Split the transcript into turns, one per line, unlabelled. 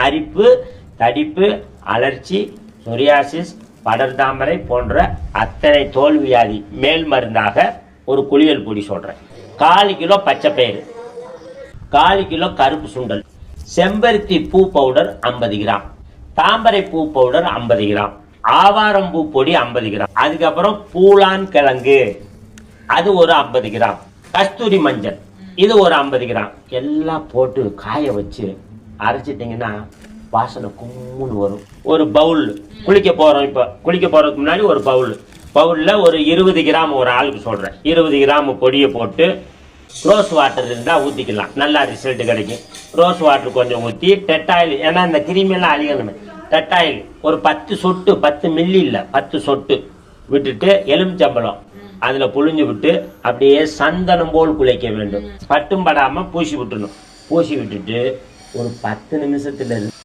அரிப்பு, தடிப்பு, அலர்ச்சி, சொரியாசிஸ், படர்தாமரை போன்ற அத்தனை தோல் வியாதி மேல் மருந்தாக ஒரு குளியல் பொடி சொல்கிறேன். 1/4 கிலோ பச்சை பயிறு, 1/4 கிலோ கருப்பு சுண்டல், செம்பருத்தி பூ பவுடர் 50 கிராம், தாமரை பூ பவுடர் 50 கிராம், ஆவாரம் பூ பொடி 50 கிராம், அதுக்கப்புறம் பூலான் கிழங்கு அது ஒரு 50 கிராம், கஸ்தூரி மஞ்சள் இது ஒரு 50 கிராம் எல்லாம் போட்டு காய வச்சு அரைச்சிட்டிங்கன்னா வாசனை கும்முன்னு வரும். ஒரு பவுல் குளிக்க போகிறோம், இப்போ குளிக்க போகிறதுக்கு முன்னாடி ஒரு பவுலில் ஒரு 20 கிராம், ஒரு ஆளுக்கு சொல்கிறேன், 20 கிராம் பொடியை போட்டு ரோஸ் வாட்டர் இருந்தால் ஊற்றிக்கலாம், நல்லா ரிசல்ட் கிடைக்கும். ரோஸ் வாட்டர் கொஞ்சம் ஊற்றி டெட்டாயில், ஏன்னா இந்த கிருமியெல்லாம் அழியணுமே, டெட்டாயில் ஒரு 10 சொட்டு, 10 மில்லி இல்லை 10 சொட்டு விட்டுட்டு எலுமிச்சம்பழம் அதில் புழிஞ்சு விட்டு அப்படியே சந்தனம் போல் குளிக்க வேண்டும். பட்டும் படாமல் பூசி விட்டுணும். பூசி விட்டுட்டு ஒரு 10 நிமிஷத்துல